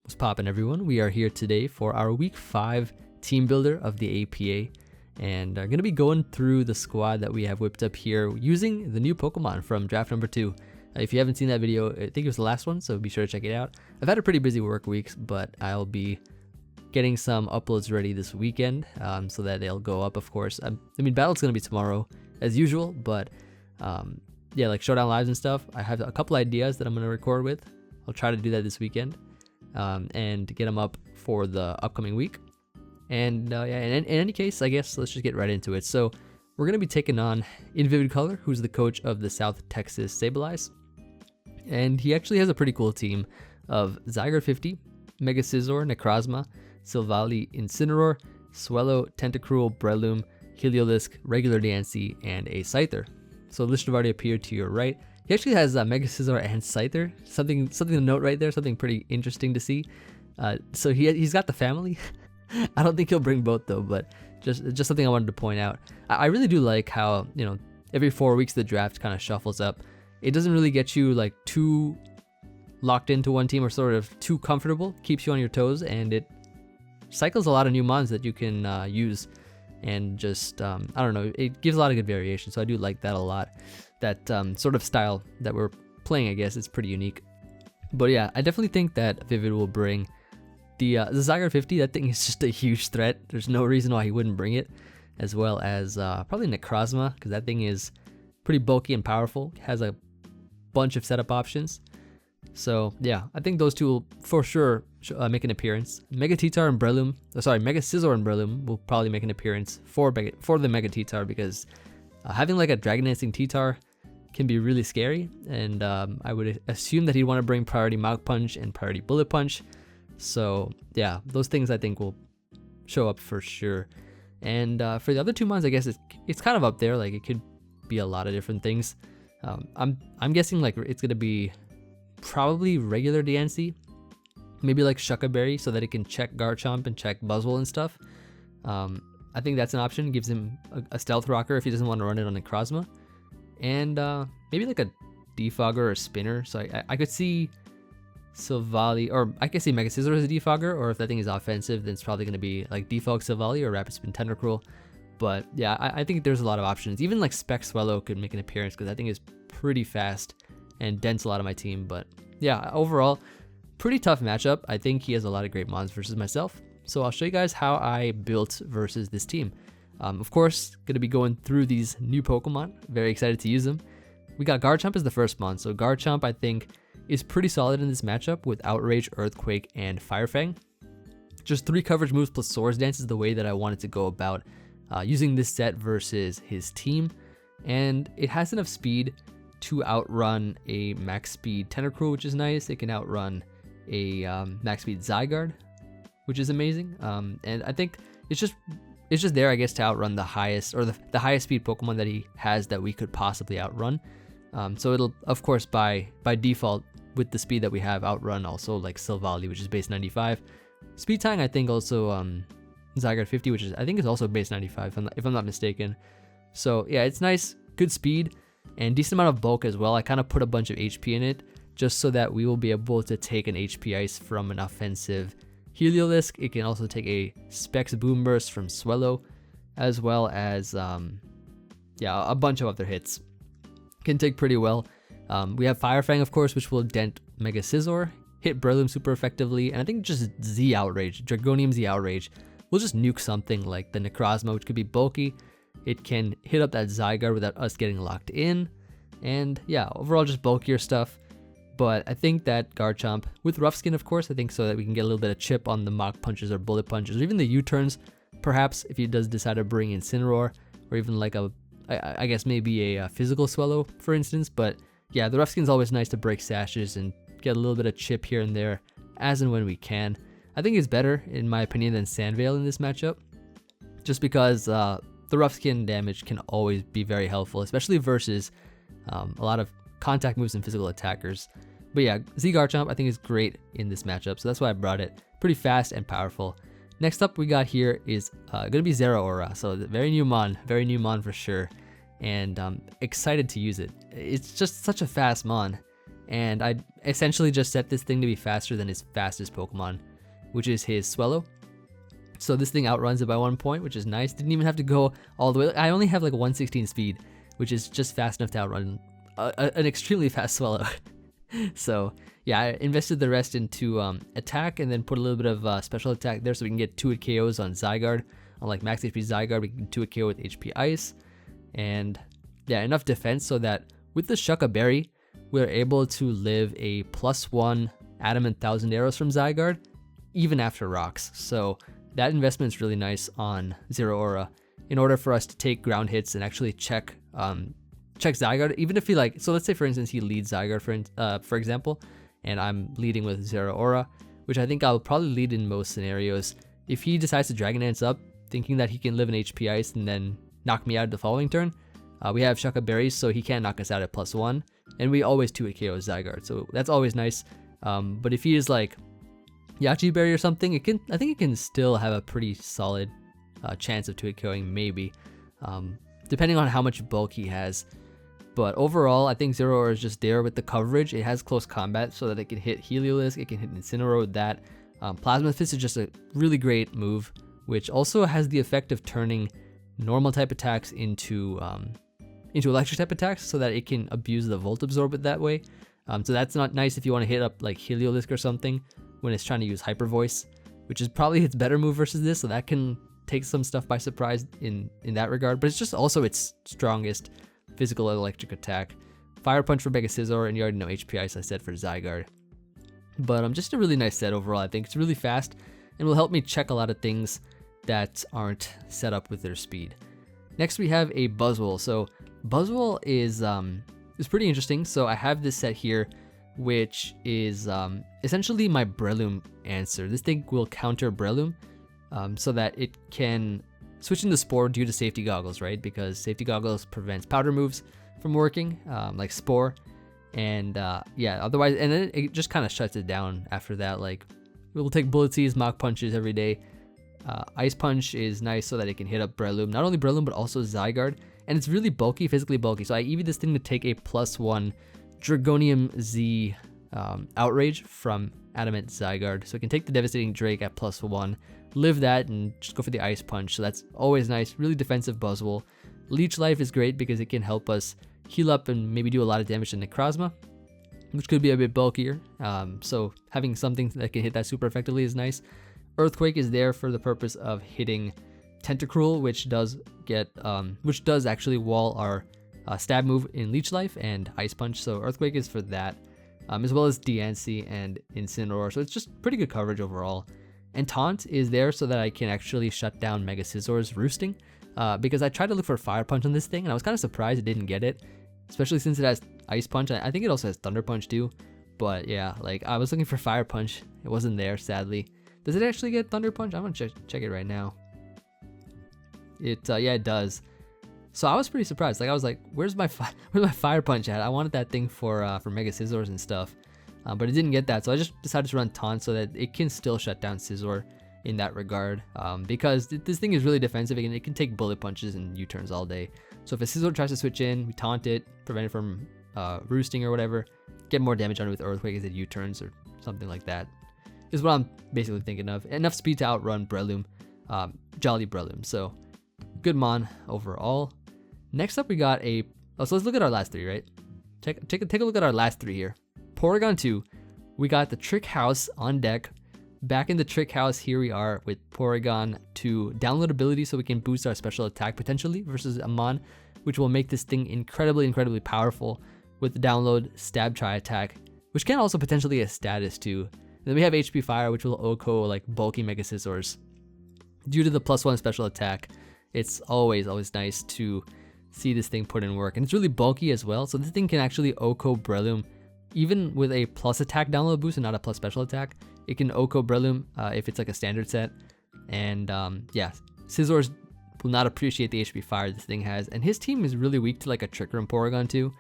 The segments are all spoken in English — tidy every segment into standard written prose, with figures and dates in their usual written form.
What's poppin', everyone? We are here today for our week 5 team builder of the APA, and are going to be going through the squad that we have whipped up here using the new Pokemon from draft number 2. If you haven't seen that video, I think it was the last one, so be sure to check it out. I've had a pretty busy work weeks, but I'll be getting some uploads ready this weekend, so that they'll go up, of course. I mean, battle's going to be tomorrow as usual, but yeah, like Showdown Lives and stuff, I have a couple ideas that I'm going to record with. I'll try to do that this weekend, and get them up for the upcoming week. And yeah, in any case, I guess let's just get right into it. So we're going to be taking on Emvee Color, who's the coach of the South Texas Sableyes. And he actually has a pretty cool team of Zygarde 50, Mega Scizor, Necrozma, Silvally, Incineroar, Swellow, Tentacruel, Breloom, Heliolisk, Regular Diancie, and a Scyther. So the list have already appeared to your right. He actually has Mega Scizor and Scyther. Something to note right there, something pretty interesting to see. So he's got the family. I don't think he'll bring both though, but just something I wanted to point out. I really do like how, you know, every 4 weeks the draft kind of shuffles up. It doesn't really get you like too locked into one team or sort of too comfortable. Keeps you on your toes, and it cycles a lot of new mons that you can use, and just I don't know, it gives a lot of good variation. So I do like that a lot. That sort of style that we're playing, I guess, is pretty unique. But yeah, I definitely think that Vivid will bring the Zygarde 50. That thing is just a huge threat. There's no reason why he wouldn't bring it, as well as probably Necrozma, because that thing is pretty bulky and powerful. Has a bunch of setup options. So yeah, I think those two will for sure make an appearance. Mega Scizor and Breloom will probably make an appearance for the Mega Scizor, because having like a Dragon Dancing T-Tar can be really scary, and I would assume that he'd want to bring Priority Mach Punch and Priority Bullet Punch. So yeah, those things I think will show up for sure. And for the other two mons, I guess it's kind of up there. Like, it could be a lot of different things. I'm guessing like it's gonna be probably Regular Diancie, maybe like Shucca Berry, so that it can check Garchomp and check Buzzwole and stuff. I think that's an option. Gives him a Stealth Rocker if he doesn't want to run it on Necrozma, and maybe like a Defogger or a Spinner. So I could see Silvally, or I could see Mega Scizor as a Defogger, or if that thing is offensive, then it's probably going to be like Defog Silvally or Rapid Spin Tentacruel. But yeah, I think there's a lot of options. Even like Spec Swellow could make an appearance, because that thing is pretty fast and dents a lot of my team. But yeah, overall, pretty tough matchup. I think he has a lot of great mons versus myself. So I'll show you guys how I built versus this team. Of course, going to be going through these new Pokemon. Very excited to use them. We got Garchomp as the first mon. So Garchomp, I think, is pretty solid in this matchup with Outrage, Earthquake, and Fire Fang. Just 3 coverage moves plus Swords Dance is the way that I wanted to go about using this set versus his team. And it has enough speed to outrun a max speed Tentacruel, which is nice. It can outrun a max speed Zygarde, which is amazing. And I think it's just there, I guess, to outrun the highest, or the highest speed Pokemon that he has that we could possibly outrun. So it'll, of course, by default, with the speed that we have, outrun also like Silvally, which is base 95. Speed Tying, I think, also Zygarde 50, which is, I think, is also base 95, if I'm not mistaken. So yeah, it's nice, good speed, and decent amount of bulk as well. I kind of put a bunch of HP in it, just so that we will be able to take an HP Ice from an offensive Heliolisk. It can also take a Specs Boom Burst from Swellow, as well as yeah, a bunch of other hits. Can take pretty well. We have Fire Fang, of course, which will dent Mega Scizor, hit Breloom super effectively, and I think just Z Outrage, Dragonium Z Outrage, will just nuke something like the Necrozma, which could be bulky. It can hit up that Zygarde without us getting locked in, and yeah, overall just bulkier stuff. But I think that Garchomp, with Rough Skin, of course, I think, so that we can get a little bit of chip on the Mach Punches or Bullet Punches, or even the U-turns, perhaps, if he does decide to bring Incineroar, or even like I guess maybe a physical Swellow, for instance. But yeah, the Rough Skin's always nice to break sashes and get a little bit of chip here and there, as and when we can. I think it's better, in my opinion, than Sandvale in this matchup, just because the Rough Skin damage can always be very helpful, especially versus a lot of contact moves and physical attackers. But yeah, Z Garchomp I think is great in this matchup, so that's why I brought it. Pretty fast and powerful. Next up we got here is gonna be Zeraora, so very new mon for sure, and excited to use it. It's just such a fast mon, and essentially just set this thing to be faster than his fastest Pokemon, which is his Swellow. So this thing outruns it by 1 point, which is nice. Didn't even have to go all the way. I only have like 116 speed, which is just fast enough to outrun an extremely fast Swellow. So yeah, I invested the rest into attack and then put a little bit of special attack there so we can get 2-hit KOs on Zygarde. On like max HP Zygarde, we can 2-hit KO with HP Ice. And yeah, enough defense so that with the Shucka Berry, we're able to live a +1 Adamant Thousand Arrows from Zygarde, even after rocks. So that investment is really nice on Zeraora in order for us to take ground hits and actually check Zygarde, even if he like, so let's say for instance he leads Zygarde for example, and I'm leading with Zeraora, which I think I'll probably lead in most scenarios. If he decides to Dragon Dance up, thinking that he can live in HP Ice and then knock me out the following turn, we have Shucka Berries, so he can't knock us out at +1, and we always 2-hit KO Zygarde, so that's always nice. But if he is like Yachi Berry or something, I think it can still have a pretty solid chance of 2-hit KOing, maybe, depending on how much bulk he has. But overall, I think Zeraora is just there with the coverage. It has close combat so that it can hit Heliolisk, it can hit Incineroar with that. Plasma Fist is just a really great move, which also has the effect of turning normal type attacks into electric type attacks so that it can abuse the Volt Absorb it that way. So that's not nice if you want to hit up like Heliolisk or something when it's trying to use Hyper Voice, which is probably its better move versus this, so that can take some stuff by surprise in that regard. But it's just also its strongest physical electric attack. Fire Punch for Mega Scizor, and you already know HP Ice I said for Zygarde. But just a really nice set overall. I think it's really fast and will help me check a lot of things that aren't set up with their speed. Next we have a Buzzwole. So Buzzwole is pretty interesting. So I have this set here, which is essentially my Breloom answer. This thing will counter Breloom so that it can switch into Spore due to Safety Goggles, right? Because Safety Goggles prevents powder moves from working, like Spore. And yeah, otherwise, and then it just kind of shuts it down after that. Like, it will take Bullet Seeds, Mach Punches every day. Ice Punch is nice so that it can hit up Breloom. Not only Breloom, but also Zygarde. And it's really bulky, physically bulky. So I EV this thing to take a +1 Dragonium Z Outrage from Adamant Zygarde. So it can take the Devastating Drake at +1, live that, and just go for the Ice Punch. So that's always nice. Really defensive Buzzwole. Leech Life is great because it can help us heal up and maybe do a lot of damage to Necrozma, which could be a bit bulkier. So having something that can hit that super effectively is nice. Earthquake is there for the purpose of hitting Tentacruel, which does actually wall our stab move in Leech Life and Ice Punch. So Earthquake is for that, as well as Diancie and Incineroar. So it's just pretty good coverage overall. And Taunt is there so that I can actually shut down Mega Scizor's roosting, because I tried to look for Fire Punch on this thing and I was kind of surprised it didn't get it, especially since it has Ice Punch. I think it also has Thunder Punch too, but yeah, like I was looking for Fire Punch, it wasn't there, sadly. Does it actually get Thunder Punch? I'm gonna check it right now. Yeah, it does. So I was pretty surprised. Like I was like, where's my Fire Punch at? I wanted that thing for Mega Scizors and stuff, but it didn't get that. So I just decided to run Taunt so that it can still shut down Scizor in that regard, because this thing is really defensive. It can take Bullet Punches and U-turns all day. So if a Scizor tries to switch in, we taunt it, prevent it from roosting or whatever, get more damage on it with Earthquake as it U-turns or something like that, is what I'm basically thinking of. Enough speed to outrun Breloom, Jolly Breloom. So good mon overall. Next up we got so let's look at our last three, right? Take a look at our last three here. Porygon 2, we got the Trick House on deck. Back in the Trick House, here we are with Porygon 2 download ability, so we can boost our special attack potentially versus a mon, which will make this thing incredibly powerful with the download Stab Tri attack, which can also potentially a status too. And then we have HP Fire, which will OHKO like bulky Mega Scizors. Due to the +1 special attack, it's always nice to see this thing put in work. And it's really bulky as well, so this thing can actually OHKO Breloom even with a plus attack download boost and not a plus special attack. It can OHKO Breloom if it's like a standard set. And yeah, Scizors will not appreciate the HP Fire this thing has. And his team is really weak to like a Trick Room Porygon too,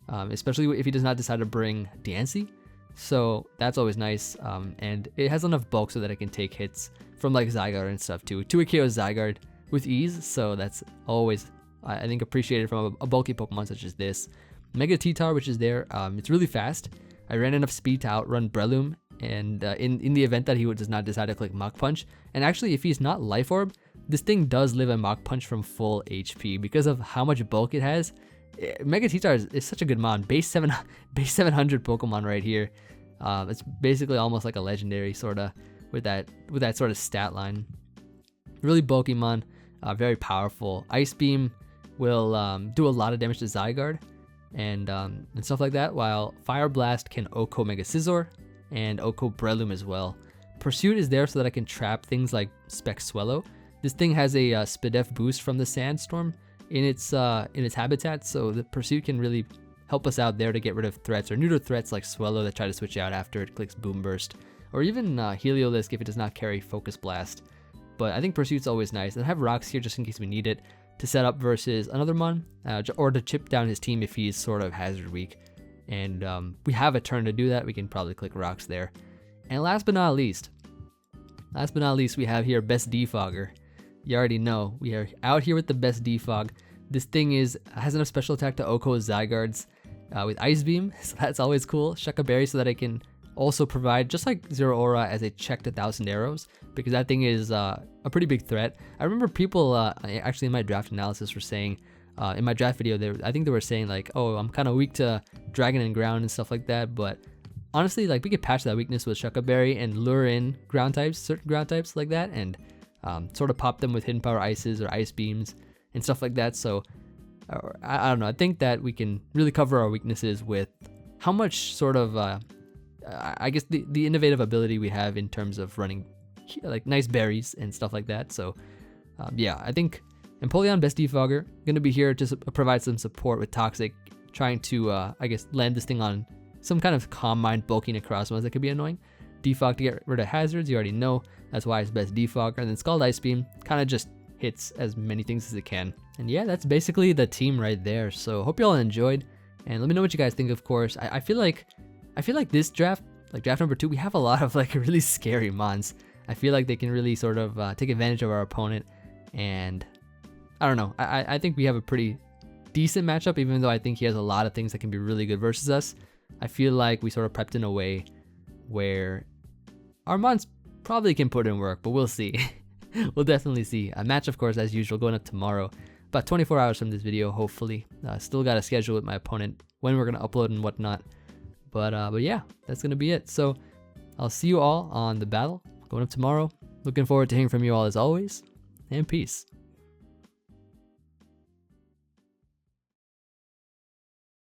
especially if he does not decide to bring Diancie. So that's always nice. And it has enough bulk so that it can take hits from like Zygarde and stuff too. 2-hit KO Zygarde with ease, so that's always, I think, appreciated from a bulky Pokemon such as this. Mega T-Tar, which is there, it's really fast. I ran enough speed to outrun Breloom, and in the event that he does not decide to click Mach Punch. And actually, if he's not Life Orb, this thing does live a Mach Punch from full HP because of how much bulk it has. Mega T-Star is such a good mon. Base 700 Pokemon right here. It's basically almost like a legendary sorta with that sort of stat line. Really bulky mon, very powerful. Ice Beam will do a lot of damage to Zygarde and stuff like that, while Fire Blast can OHKO Mega Scizor and OHKO Breloom as well. Pursuit is there so that I can trap things like Specswellow. This thing has a Spadef boost from the Sandstorm in its habitat, so the Pursuit can really help us out there to get rid of threats or neuter threats like Swellow that try to switch out after it clicks Boom Burst, or even Heliolisk if it does not carry Focus Blast. But I think Pursuit's always nice, and I have Rocks here just in case we need it to set up versus another mon, or to chip down his team if he's sort of hazard weak. And we have a turn to do that. We can probably click Rocks there. And last but not least, we have here Best Defogger. You already know we are out here with the Best Defog. This thing has enough special attack to OHKO Zygardes with Ice Beam, so that's always cool. Shucka Berry so that I can also provide, just like Zero Aura, as a check to 1,000 Arrows, because that thing is a pretty big threat. I remember people actually in my draft analysis were saying, in my draft video, I think they were saying like, oh, I'm kind of weak to Dragon and Ground and stuff like that, but honestly, like, we could patch that weakness with Shucka Berry and lure in ground types, certain ground types like that, and sort of pop them with Hidden Power Ices or Ice Beams and stuff like that. So I don't know, I think that we can really cover our weaknesses with how much sort of I guess the innovative ability we have in terms of running like nice berries and stuff like that. So yeah, I think Empoleon, Best Defogger, gonna be here to provide some support with Toxic, trying to I guess land this thing on some kind of Calm Mind bulking across ones that could be annoying. Defog to get rid of hazards, you already know, that's why it's Best Defogger. And then Scald Ice Beam kind of just hits as many things as it can. And yeah, that's basically the team right there. So hope you all enjoyed, and let me know what you guys think. Of course, I feel like this draft, like draft number 2, we have a lot of like really scary mons. I feel like they can really sort of take advantage of our opponent, and I don't know, I think we have a pretty decent matchup, even though I think he has a lot of things that can be really good versus us. I feel like we sort of prepped in a way where our mons probably can put in work, but we'll see. We'll definitely see. A match, of course, as usual, going up tomorrow, about 24 hours from this video, hopefully. Still got a schedule with my opponent when we're gonna upload and whatnot, but yeah, that's gonna be it. So I'll see you all on the battle going up tomorrow. Looking forward to hearing from you all as always, and peace.